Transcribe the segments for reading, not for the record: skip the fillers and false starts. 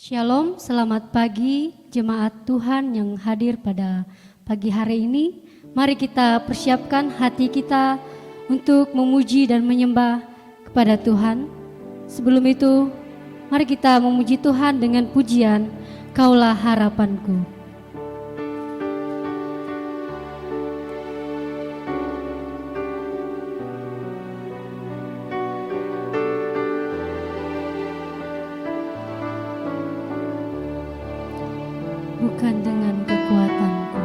Shalom, selamat pagi jemaat Tuhan yang hadir pada pagi hari ini. Mari kita persiapkan hati kita untuk memuji dan menyembah kepada Tuhan. Sebelum itu, mari kita memuji Tuhan dengan pujian Kaulah Harapanku. Bukan dengan kekuatanku,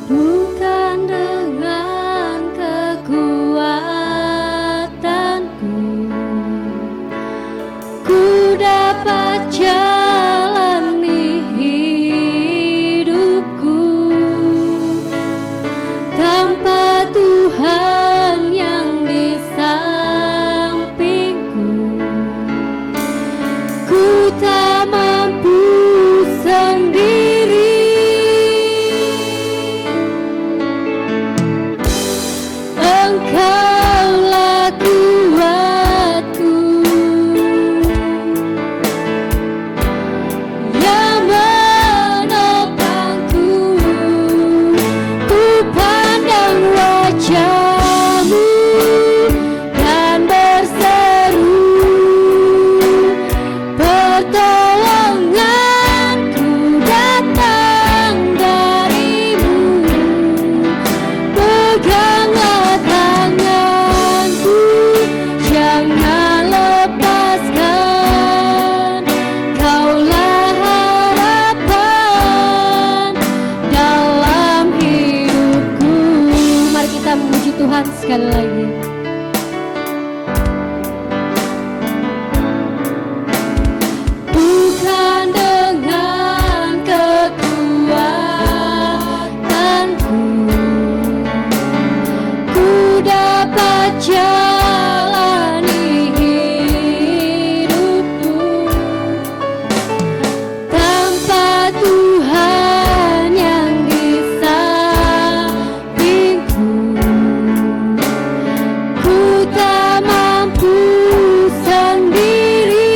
bukan dengan kekuatanku, ku dapat jalani hidupku tanpa Tuhan yang di sampingku. Ku tak mampu sendiri, Engkaulah kuatku yang menopangku. Ku pandang wajah-Mu dan berseru, pertolonganku datang dari-Mu. Peganglah tanganku, jangan lepaskan. Kaulah harapan dalam hidupku. Mari kita memuji Tuhan sekali lagi. Bukan dengan kekuatanku, ku dapat jalani hidupku tanpa Tuhan yang di sampingku. Ku tak mampu sendiri,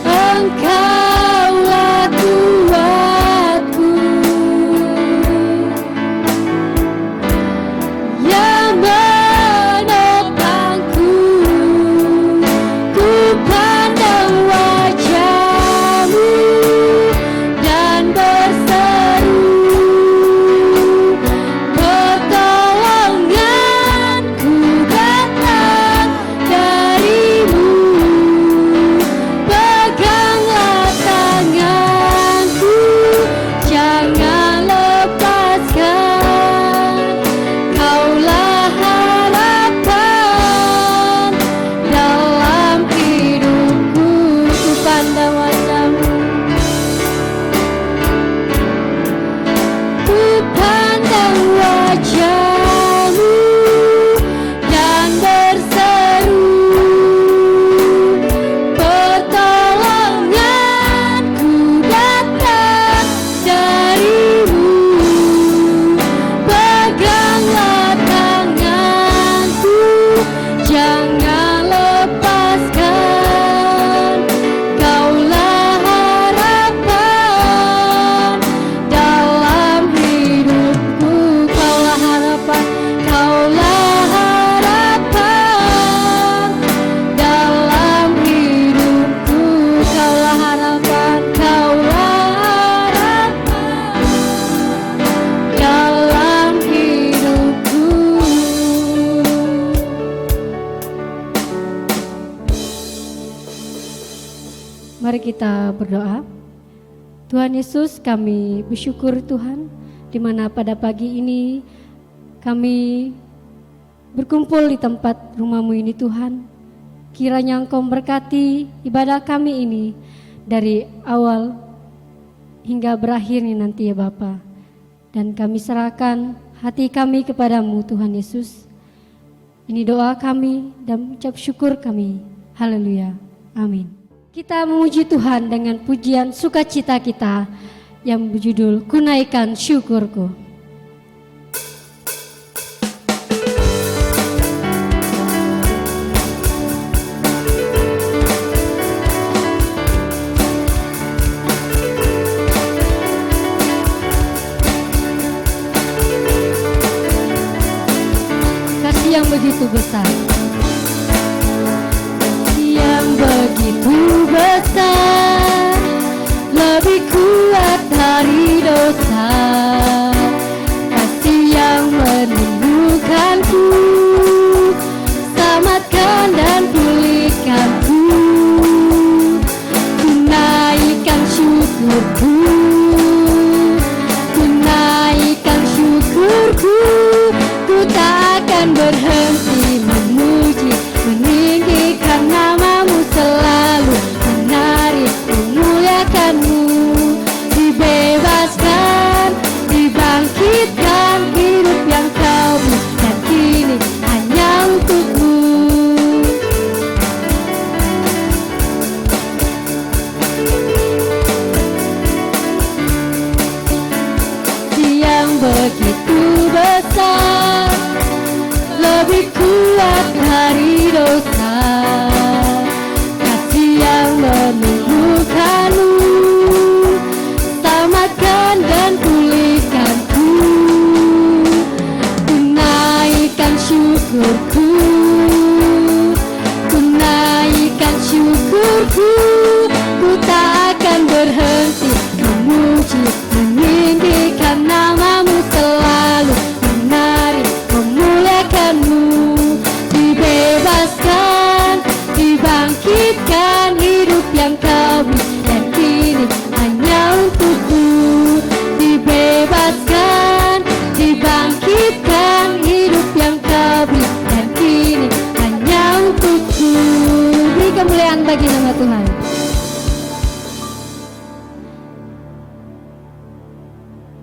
Engkaulah kuatku yang menopangku. Ku pandang wajah-Mu dan berseru, pertolonganku datang dari-Mu. Peganglah tanganku, jangan lepaskan. Kaulah harapan dalam hidupku. Ku pandang wajah-Mu, ku pandang wajah-Mu dan berseru, pertolonganku datang dari-Mu. Peganglah tanganku, jangan lepaskan. Kaulah harapan dalam hidupku. Kaulah harapan, kaulah harapan dalam hidupku. Kaulah harapan, kaulah harapan dalam hidupku. Mari kita berdoa. Tuhan Yesus, kami bersyukur Tuhan, di mana pada pagi ini kami berkumpul di tempat rumah-Mu ini Tuhan. Kiranya Engkau memberkati ibadah kami ini dari awal hingga berakhirnya nanti ya Bapa. Dan kami serahkan hati kami kepadamu Tuhan Yesus. Ini doa kami dan ucap syukur kami. Haleluya. Amin. Kita memuji Tuhan dengan pujian sukacita kita yang berjudul Kunaikan Syukurku. begitu besar, yang begitu besar, lebih kuat dari dosa, kasih yang menemukanku, selamatkan dan pulihkanku, tunaikan syukurku, tunaikan syukurku, ku tak akan berhenti memuji, meninggikan namamu selalu, menari memuliakanmu, dibebaskan, dibangkitkan, hidup yang kau beri dan kini hanya untukmu. Yang begitu besar, lebih kuat dari dosa, kasih yang menemukanmu, selamatkan dan pulihkanku, tunaikan syukurku, tunaikan syukurku, ku tak akan berhenti memuji, meninggikan namamu selalu, menari memuliakanmu, dibebaskan, dibangkitkan, hidup yang kau beri dan kini hanya untukku, dibebaskan, dibangkitkan, hidup yang kau beri dan kini hanya untukku. Beri kemuliaan bagi nama Tuhan.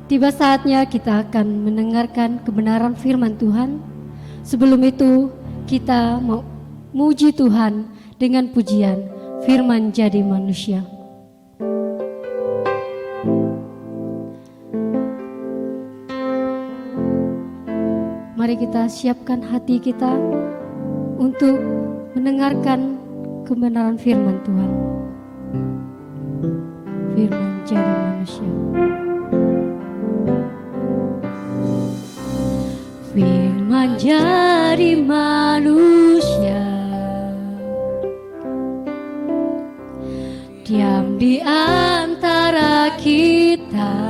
Tiba saatnya kita akan mendengarkan kebenaran firman Tuhan. Sebelum itu kita mau muji Tuhan dengan pujian Firman Jadi Manusia. Mari kita siapkan hati kita untuk mendengarkan kebenaran firman Tuhan. Firman Jadi Manusia. Firman jadi manusia, diam di antara kita,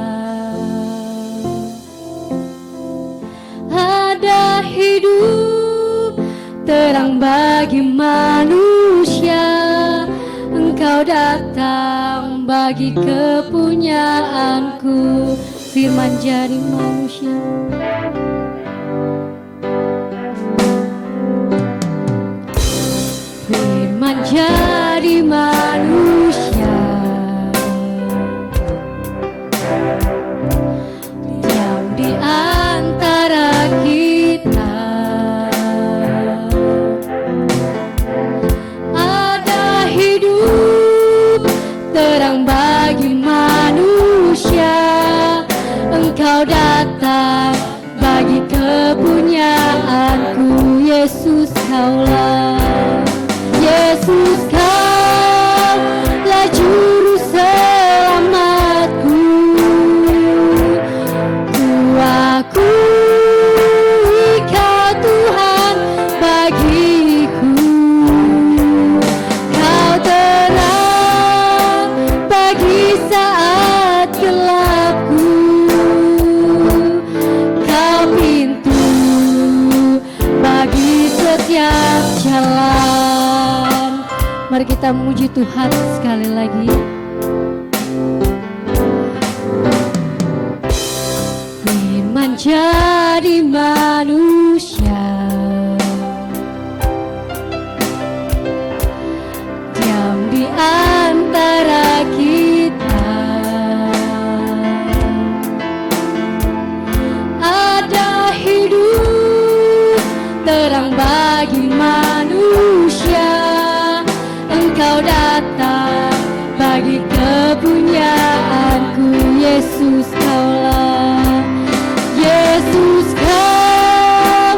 ada hidup terang bagi manusia, Engkau datang bagi kepunyaanku. Firman jadi manusia. Jadi manusia, diam di antara kita, ada hidup terang bagi manusia, Engkau datang bagi kepunyaanku. Yesus kaulah, Yesus kaulah juru selamatku, ku akui Kau Tuhan bagiku, Kau terang bagi saat gelapku, Kau pintu bagi setiap jalan. Mari kita memuji Tuhan sekali lagi. Firman jadi manusia, diam di antara kita, ada hidup terang bagi manusia, Engkau datang bagi kepunyaanku. Yesus kaulah, Yesus kaulah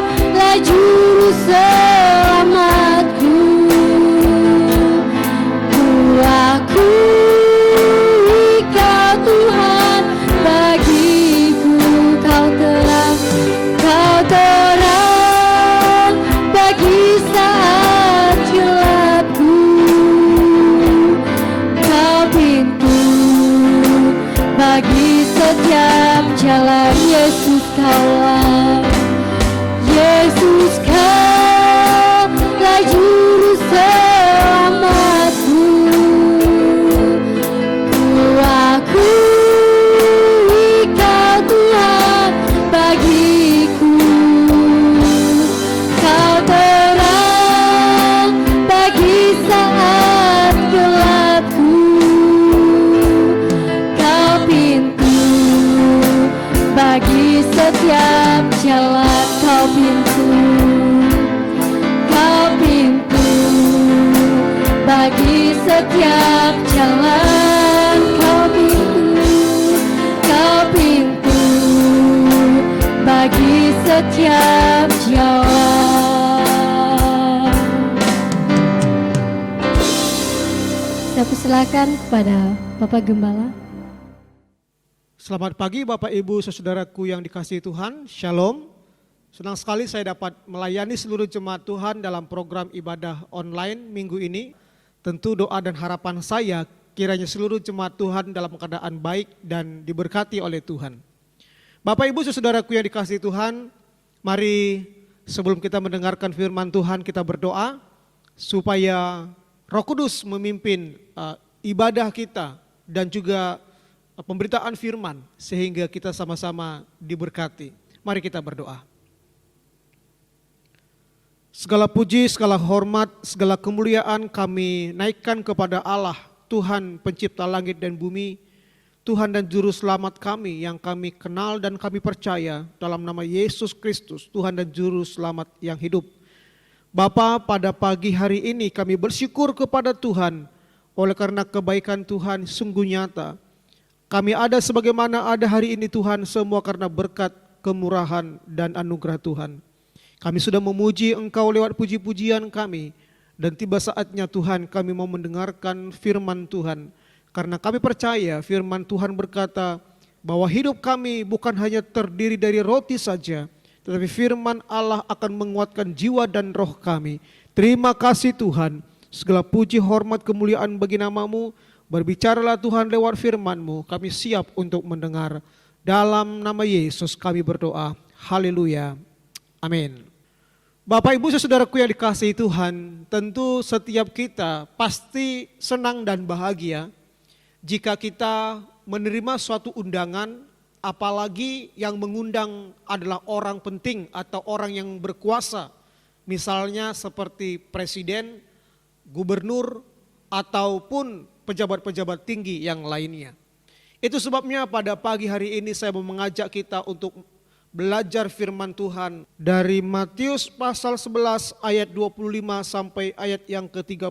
juru selamatku, ku akui Kau Tuhan bagiku, Kau terang setiap jalan Yesus kaulah. Yesus kaulah juru selamatku. Ku akui Kau Tuhan bagiku. Kau terang bagi saat gelapku. Kau pintu bagi setiap jalan. Kau pintu, Kau pintu bagi setiap jalan. Kau pintu, Kau pintu bagi setiap jalan. Saya persilakan kepada Bapak Gembala. Selamat pagi Bapak Ibu Saudaraku yang dikasihi Tuhan, Shalom. Senang sekali saya dapat melayani seluruh jemaat Tuhan dalam program ibadah online minggu ini. Tentu doa dan harapan saya kiranya seluruh jemaat Tuhan dalam keadaan baik dan diberkati oleh Tuhan. Bapak Ibu Saudaraku yang dikasihi Tuhan, mari sebelum kita mendengarkan firman Tuhan kita berdoa supaya Roh Kudus memimpin ibadah kita dan juga pemberitaan firman sehingga kita sama-sama diberkati. Mari kita berdoa. Segala puji, segala hormat, segala kemuliaan kami naikkan kepada Allah, Tuhan pencipta langit dan bumi, Tuhan dan Juru Selamat kami yang kami kenal dan kami percaya dalam nama Yesus Kristus, Tuhan dan Juru Selamat yang hidup. Bapa, pada pagi hari ini kami bersyukur kepada Tuhan oleh karena kebaikan Tuhan sungguh nyata. Kami ada sebagaimana ada hari ini Tuhan, semua karena berkat, kemurahan dan anugerah Tuhan. Kami sudah memuji Engkau lewat puji-pujian kami, dan tiba saatnya Tuhan kami mau mendengarkan firman Tuhan. Karena kami percaya firman Tuhan berkata bahwa hidup kami bukan hanya terdiri dari roti saja, tetapi firman Allah akan menguatkan jiwa dan roh kami. Terima kasih Tuhan, segala puji, hormat, kemuliaan bagi nama-Mu. Berbicaralah Tuhan lewat firman-Mu, kami siap untuk mendengar. Dalam nama Yesus kami berdoa, haleluya, amin. Bapak Ibu Saudaraku yang dikasihi Tuhan, tentu setiap kita pasti senang dan bahagia jika kita menerima suatu undangan, apalagi yang mengundang adalah orang penting atau orang yang berkuasa, misalnya seperti presiden, gubernur, ataupun pejabat-pejabat tinggi yang lainnya. Itu sebabnya pada pagi hari ini saya mau mengajak kita untuk belajar firman Tuhan dari Matius pasal 11 ayat 25 sampai ayat yang ke-30.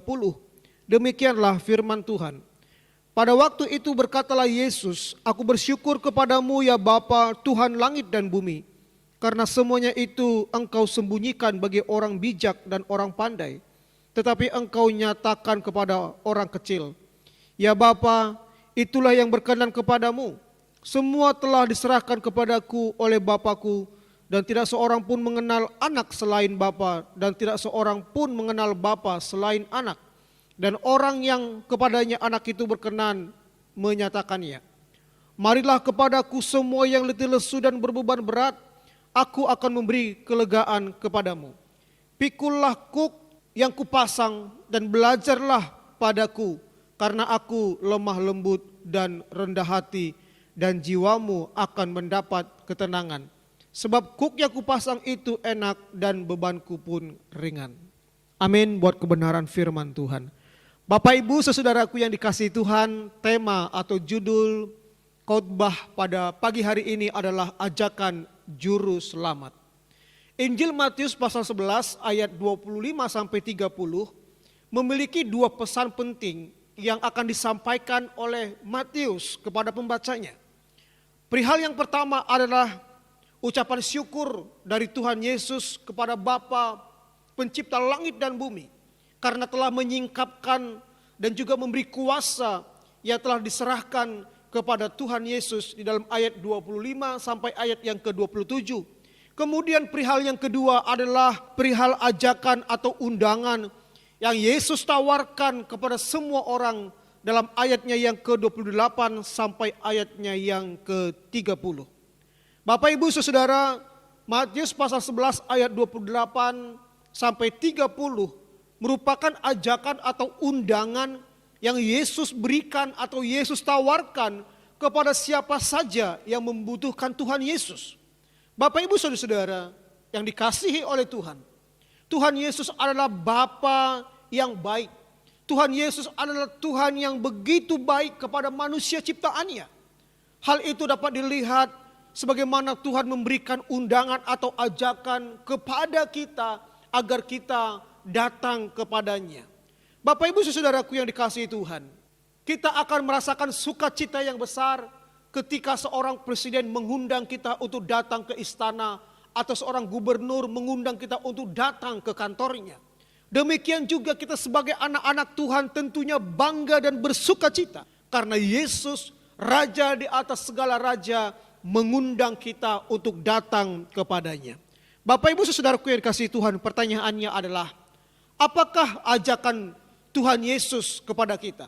Demikianlah firman Tuhan. Pada waktu itu berkatalah Yesus, aku bersyukur kepadamu ya Bapa, Tuhan langit dan bumi, karena semuanya itu Engkau sembunyikan bagi orang bijak dan orang pandai, tetapi Engkau nyatakan kepada orang kecil. Ya Bapa, itulah yang berkenan kepadamu. Semua telah diserahkan kepadaku oleh Bapakku, dan tidak seorang pun mengenal anak selain Bapa, dan tidak seorang pun mengenal Bapa selain anak. Dan orang yang kepadanya anak itu berkenan menyatakannya. Marilah kepadaku semua yang letih lesu dan berbeban berat, aku akan memberi kelegaan kepadamu. Pikullah kuk yang kupasang dan belajarlah padaku, karena aku lemah lembut dan rendah hati, dan jiwamu akan mendapat ketenangan. Sebab kuk yang kupasang itu enak dan bebanku pun ringan. Amin buat kebenaran firman Tuhan. Bapak Ibu Saudaraku yang dikasihi Tuhan, tema atau judul khotbah pada pagi hari ini adalah ajakan juru selamat. Injil Matius pasal 11 ayat 25 sampai 30 memiliki dua pesan penting yang akan disampaikan oleh Matius kepada pembacanya. Perihal yang pertama adalah ucapan syukur dari Tuhan Yesus kepada Bapa pencipta langit dan bumi, karena telah menyingkapkan dan juga memberi kuasa yang telah diserahkan kepada Tuhan Yesus di dalam ayat 25 sampai ayat yang ke-27. Kemudian perihal yang kedua adalah perihal ajakan atau undangan yang Yesus tawarkan kepada semua orang dalam ayatnya yang ke-28 sampai ayatnya yang ke-30. Bapak Ibu Saudara, Matius pasal 11 ayat 28 sampai 30 merupakan ajakan atau undangan yang Yesus berikan atau Yesus tawarkan kepada siapa saja yang membutuhkan Tuhan Yesus. Bapak Ibu Saudara yang dikasihi oleh Tuhan, Tuhan Yesus adalah Bapa yang baik. Tuhan Yesus adalah Tuhan yang begitu baik kepada manusia ciptaannya. Hal itu dapat dilihat sebagaimana Tuhan memberikan undangan atau ajakan kepada kita agar kita datang kepadanya. Bapak Ibu Saudaraku yang dikasihi Tuhan, kita akan merasakan sukacita yang besar ketika seorang presiden mengundang kita untuk datang ke istana atau seorang gubernur mengundang kita untuk datang ke kantornya. Demikian juga kita sebagai anak-anak Tuhan tentunya bangga dan bersukacita karena Yesus, Raja di atas segala raja, mengundang kita untuk datang kepadanya. Bapak Ibu Saudaraku yang dikasihi Tuhan, pertanyaannya adalah, apakah ajakan Tuhan Yesus kepada kita?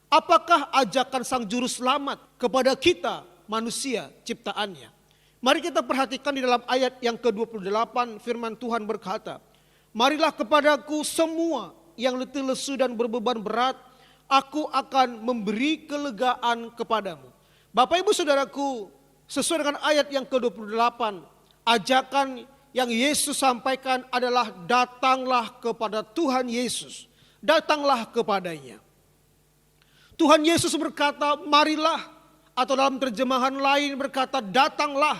Apakah ajakan Sang Juru Selamat kepada kita manusia ciptaannya? Mari kita perhatikan di dalam ayat yang ke-28 firman Tuhan berkata, marilah kepadaku semua yang letih lesu dan berbeban berat, aku akan memberi kelegaan kepadamu. Bapak Ibu Saudaraku, sesuai dengan ayat yang ke-28, ajakan yang Yesus sampaikan adalah datanglah kepada Tuhan Yesus. Datanglah kepadanya. Tuhan Yesus berkata, marilah, atau dalam terjemahan lain berkata, datanglah.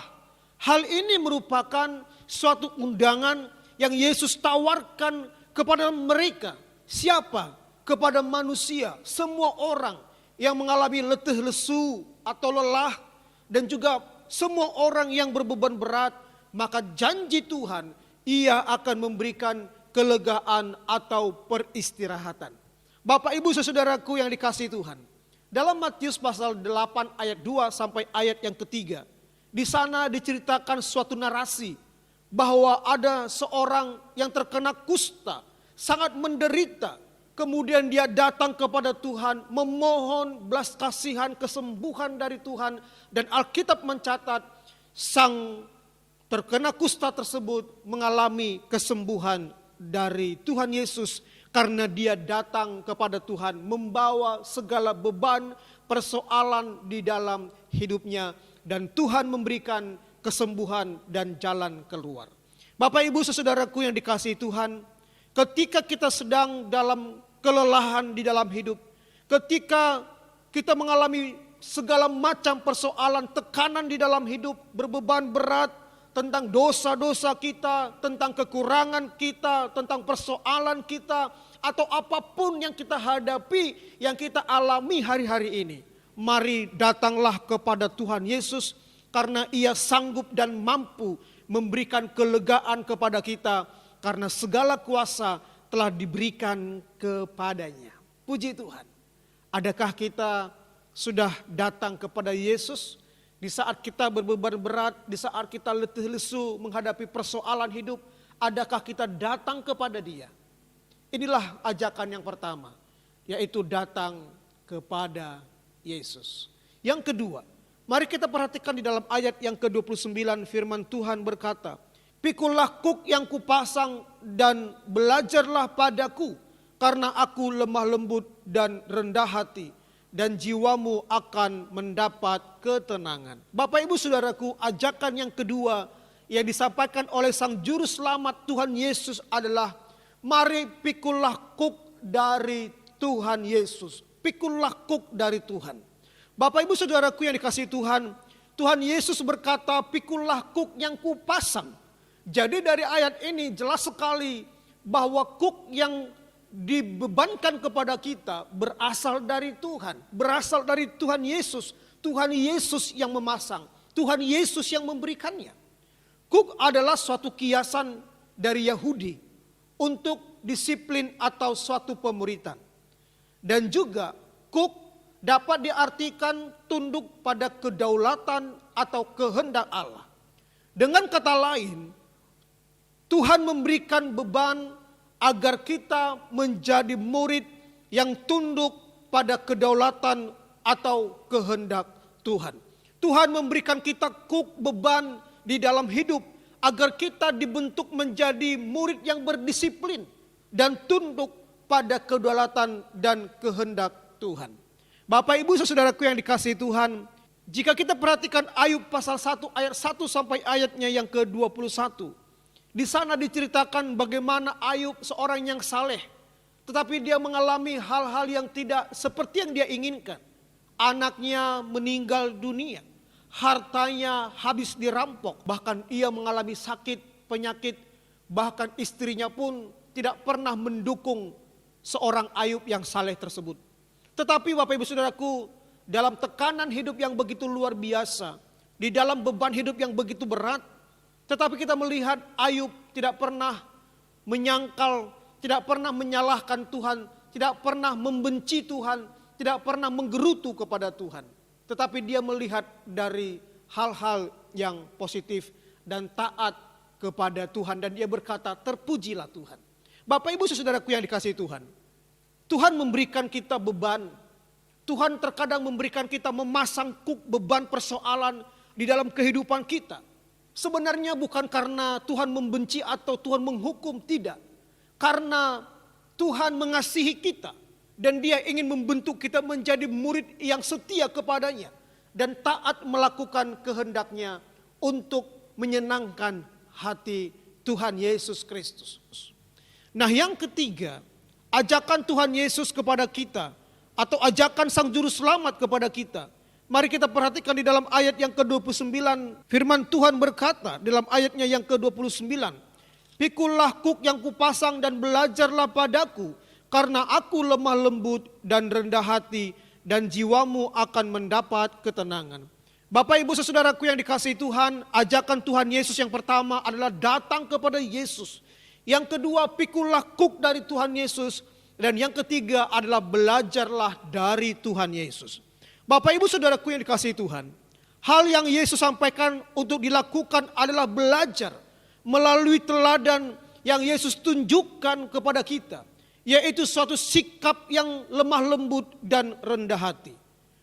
Hal ini merupakan suatu undangan yang Yesus tawarkan kepada mereka. Siapa? Kepada manusia, semua orang yang mengalami letih lesu atau lelah, dan juga semua orang yang berbeban berat, maka janji Tuhan, Ia akan memberikan kelegaan atau peristirahatan. Bapak Ibu Saudaraku yang dikasihi Tuhan, dalam Matius pasal 8 ayat 2 sampai ayat yang ketiga, di sana diceritakan suatu narasi bahwa ada seorang yang terkena kusta, sangat menderita. Kemudian dia datang kepada Tuhan, memohon belas kasihan, kesembuhan dari Tuhan. Dan Alkitab mencatat sang terkena kusta tersebut mengalami kesembuhan dari Tuhan Yesus. Karena dia datang kepada Tuhan membawa segala beban, persoalan di dalam hidupnya. Dan Tuhan memberikan kesembuhan dan jalan keluar. Bapak Ibu Saudaraku yang dikasihi Tuhan, ketika kita sedang dalam kelelahan di dalam hidup, ketika kita mengalami segala macam persoalan, tekanan di dalam hidup, berbeban berat tentang dosa-dosa kita, tentang kekurangan kita, tentang persoalan kita, atau apapun yang kita hadapi, yang kita alami hari-hari ini, mari datanglah kepada Tuhan Yesus, karena Ia sanggup dan mampu memberikan kelegaan kepada kita, karena segala kuasa telah diberikan kepadanya. Puji Tuhan. Adakah kita sudah datang kepada Yesus di saat kita berbeban berat, di saat kita letih lesu menghadapi persoalan hidup? Adakah kita datang kepada Dia? Inilah ajakan yang pertama, yaitu datang kepada Yesus. Yang kedua, mari kita perhatikan di dalam ayat yang ke-29 firman Tuhan berkata, pikulah kuk yang kupasang dan belajarlah padaku, karena aku lemah lembut dan rendah hati, dan jiwamu akan mendapat ketenangan. Bapak Ibu Saudaraku, ajakan yang kedua yang disampaikan oleh Sang Juru Selamat Tuhan Yesus adalah, mari pikulah kuk dari Tuhan Yesus. Pikulah kuk dari Tuhan. Bapak Ibu Saudaraku yang dikasihi Tuhan, Tuhan Yesus berkata, pikulah kuk yang kupasang. Jadi dari ayat ini jelas sekali bahwa kuk yang dibebankan kepada kita berasal dari Tuhan. Berasal dari Tuhan Yesus. Tuhan Yesus yang memasang. Tuhan Yesus yang memberikannya. Kuk adalah suatu kiasan dari Yahudi untuk disiplin atau suatu pemuritan. Dan juga kuk dapat diartikan tunduk pada kedaulatan atau kehendak Allah. Dengan kata lain, Tuhan memberikan beban agar kita menjadi murid yang tunduk pada kedaulatan atau kehendak Tuhan. Tuhan memberikan kita beban di dalam hidup agar kita dibentuk menjadi murid yang berdisiplin dan tunduk pada kedaulatan dan kehendak Tuhan. Bapak Ibu saudaraku yang dikasihi Tuhan, jika kita perhatikan Ayub pasal 1 ayat 1 sampai ayatnya yang ke-21. Di sana diceritakan bagaimana Ayub seorang yang saleh, tetapi dia mengalami hal-hal yang tidak seperti yang dia inginkan. Anaknya meninggal dunia, hartanya habis dirampok, bahkan ia mengalami sakit, penyakit, bahkan istrinya pun tidak pernah mendukung seorang Ayub yang saleh tersebut. Tetapi Bapak Ibu Saudaraku, dalam tekanan hidup yang begitu luar biasa, di dalam beban hidup yang begitu berat, tetapi kita melihat Ayub tidak pernah menyangkal, tidak pernah menyalahkan Tuhan, tidak pernah membenci Tuhan, tidak pernah menggerutu kepada Tuhan. Tetapi dia melihat dari hal-hal yang positif dan taat kepada Tuhan. Dan dia berkata, terpujilah Tuhan. Bapak Ibu saudaraku yang dikasihi Tuhan, Tuhan memberikan kita beban. Tuhan terkadang memberikan kita memasang beban persoalan di dalam kehidupan kita. Sebenarnya bukan karena Tuhan membenci atau Tuhan menghukum, tidak. Karena Tuhan mengasihi kita dan Dia ingin membentuk kita menjadi murid yang setia kepadanya dan taat melakukan kehendaknya untuk menyenangkan hati Tuhan Yesus Kristus. Nah, yang ketiga, ajakan Tuhan Yesus kepada kita atau ajakan Sang Juru Selamat kepada kita. Mari kita perhatikan di dalam ayat yang ke-29, firman Tuhan berkata dalam ayatnya yang ke-29, "Pikulah kuk yang kupasang dan belajarlah padaku, karena aku lemah lembut dan rendah hati, dan jiwamu akan mendapat ketenangan." Bapak Ibu saudaraku yang dikasihi Tuhan, ajakan Tuhan Yesus yang pertama adalah datang kepada Yesus. Yang kedua, pikulah kuk dari Tuhan Yesus. Dan yang ketiga adalah belajarlah dari Tuhan Yesus. Bapak Ibu saudaraku yang dikasihi Tuhan, hal yang Yesus sampaikan untuk dilakukan adalah belajar melalui teladan yang Yesus tunjukkan kepada kita, yaitu suatu sikap yang lemah lembut dan rendah hati.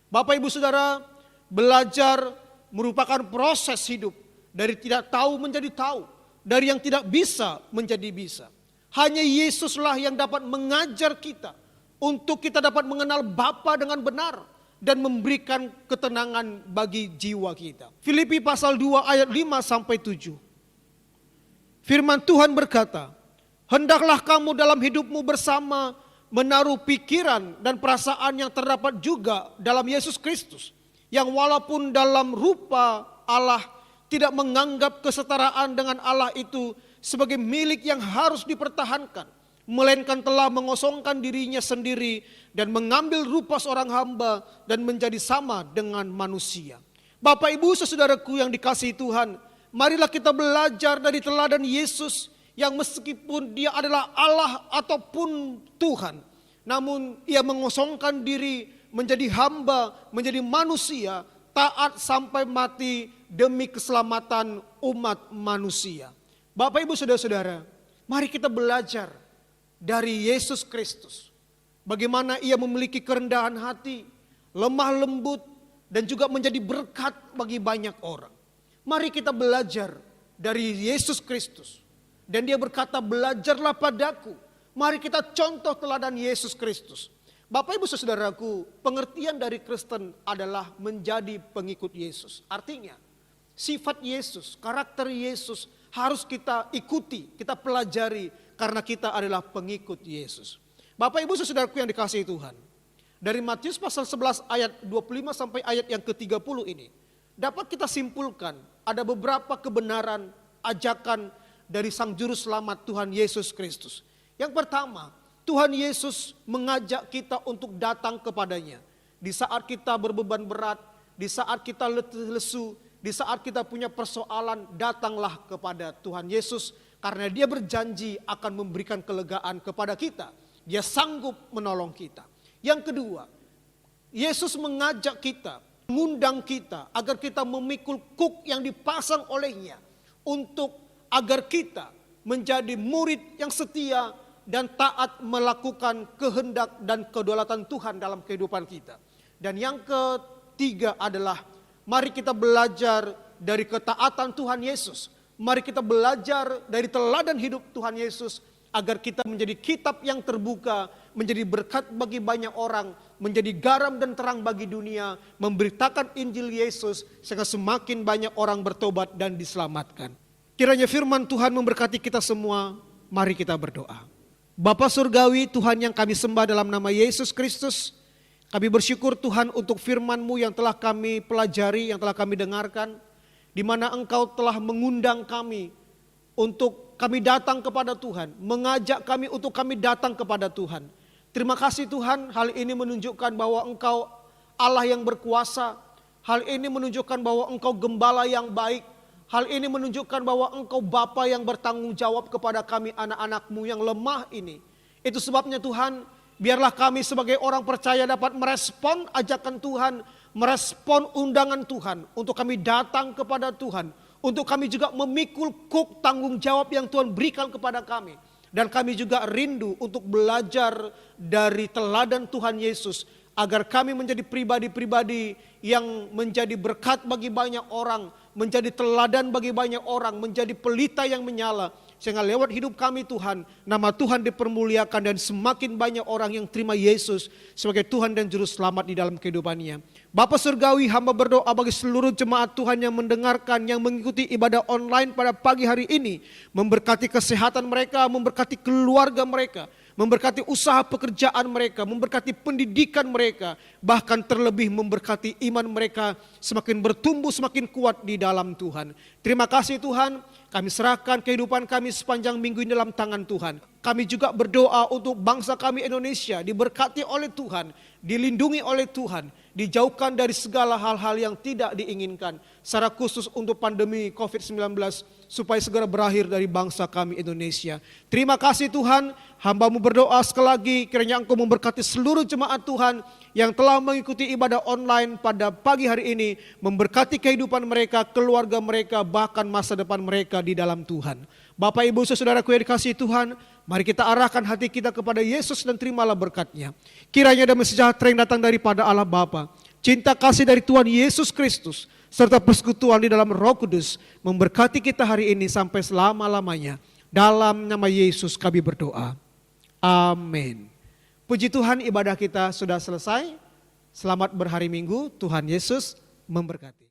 Bapak Ibu Saudara, belajar merupakan proses hidup dari tidak tahu menjadi tahu, dari yang tidak bisa menjadi bisa. Hanya Yesuslah yang dapat mengajar kita untuk kita dapat mengenal Bapa dengan benar dan memberikan ketenangan bagi jiwa kita. Filipi pasal 2 ayat 5 sampai 7. Firman Tuhan berkata, "Hendaklah kamu dalam hidupmu bersama menaruh pikiran dan perasaan yang terdapat juga dalam Yesus Kristus, yang walaupun dalam rupa Allah tidak menganggap kesetaraan dengan Allah itu sebagai milik yang harus dipertahankan, melainkan telah mengosongkan dirinya sendiri dan mengambil rupa seorang hamba dan menjadi sama dengan manusia." Bapak Ibu saudaraku yang dikasihi Tuhan, marilah kita belajar dari teladan Yesus yang meskipun Dia adalah Allah ataupun Tuhan, namun Ia mengosongkan diri menjadi hamba, menjadi manusia, taat sampai mati demi keselamatan umat manusia. Bapak Ibu saudara-saudara, mari kita belajar dari Yesus Kristus. Bagaimana Ia memiliki kerendahan hati, lemah lembut, dan juga menjadi berkat bagi banyak orang. Mari kita belajar dari Yesus Kristus. Dan Dia berkata, "Belajarlah padaku." Mari kita contoh teladan Yesus Kristus. Bapak Ibu saudaraku, pengertian dari Kristen adalah menjadi pengikut Yesus. Artinya, sifat Yesus, karakter Yesus harus kita ikuti, kita pelajari karena kita adalah pengikut Yesus. Bapak Ibu saudaraku yang dikasihi Tuhan, dari Matius pasal 11 ayat 25 sampai ayat yang ke-30 ini, dapat kita simpulkan ada beberapa kebenaran ajakan dari Sang Juru Selamat Tuhan Yesus Kristus. Yang pertama, Tuhan Yesus mengajak kita untuk datang kepadanya. Di saat kita berbeban berat, di saat kita letih lesu, di saat kita punya persoalan, datanglah kepada Tuhan Yesus. Karena Dia berjanji akan memberikan kelegaan kepada kita. Dia sanggup menolong kita. Yang kedua, Yesus mengajak kita, mengundang kita agar kita memikul kuk yang dipasang olehnya. Untuk agar kita menjadi murid yang setia dan taat melakukan kehendak dan kedaulatan Tuhan dalam kehidupan kita. Dan yang ketiga adalah mari kita belajar dari ketaatan Tuhan Yesus. Mari kita belajar dari teladan hidup Tuhan Yesus agar kita menjadi kitab yang terbuka, menjadi berkat bagi banyak orang, menjadi garam dan terang bagi dunia, memberitakan Injil Yesus sehingga semakin banyak orang bertobat dan diselamatkan. Kiranya firman Tuhan memberkati kita semua. Mari kita berdoa. Bapa Surgawi, Tuhan yang kami sembah dalam nama Yesus Kristus, kami bersyukur Tuhan untuk firman-Mu yang telah kami pelajari, yang telah kami dengarkan, di mana Engkau telah mengundang kami untuk kami datang kepada Tuhan, mengajak kami untuk kami datang kepada Tuhan. Terima kasih Tuhan, hal ini menunjukkan bahwa Engkau Allah yang berkuasa, hal ini menunjukkan bahwa Engkau gembala yang baik, hal ini menunjukkan bahwa Engkau Bapa yang bertanggung jawab kepada kami anak-anak-Mu yang lemah ini. Itu sebabnya Tuhan, biarlah kami sebagai orang percaya dapat merespon ajakan Tuhan, merespon undangan Tuhan untuk kami datang kepada Tuhan, untuk kami juga memikul kuk tanggung jawab yang Tuhan berikan kepada kami. Dan kami juga rindu untuk belajar dari teladan Tuhan Yesus, agar kami menjadi pribadi-pribadi yang menjadi berkat bagi banyak orang, menjadi teladan bagi banyak orang, menjadi pelita yang menyala. Sehingga lewat hidup kami Tuhan, nama Tuhan dipermuliakan dan semakin banyak orang yang terima Yesus sebagai Tuhan dan Juru Selamat di dalam kehidupannya. Bapa Surgawi, hamba berdoa bagi seluruh jemaat Tuhan yang mendengarkan, yang mengikuti ibadah online pada pagi hari ini. Memberkati kesehatan mereka, memberkati keluarga mereka, memberkati usaha pekerjaan mereka, memberkati pendidikan mereka, bahkan terlebih memberkati iman mereka semakin bertumbuh, semakin kuat di dalam Tuhan. Terima kasih Tuhan, kami serahkan kehidupan kami sepanjang minggu ini dalam tangan Tuhan. Kami juga berdoa untuk bangsa kami Indonesia diberkati oleh Tuhan, dilindungi oleh Tuhan, dijauhkan dari segala hal-hal yang tidak diinginkan. Secara khusus untuk pandemi COVID-19 supaya segera berakhir dari bangsa kami Indonesia. Terima kasih Tuhan, hamba-Mu berdoa sekali lagi kiranya Engkau memberkati seluruh jemaat Tuhan yang telah mengikuti ibadah online pada pagi hari ini, memberkati kehidupan mereka, keluarga mereka, bahkan masa depan mereka di dalam Tuhan. Bapak Ibu saudaraku yang dikasihi Tuhan, mari kita arahkan hati kita kepada Yesus dan terimalah berkat-Nya. Kiranya damai sejahtera yang datang daripada Allah Bapa, cinta kasih dari Tuhan Yesus Kristus, serta persekutuan di dalam Roh Kudus memberkati kita hari ini sampai selama-lamanya. Dalam nama Yesus kami berdoa. Amin. Puji Tuhan, ibadah kita sudah selesai. Selamat berhari Minggu. Tuhan Yesus memberkati.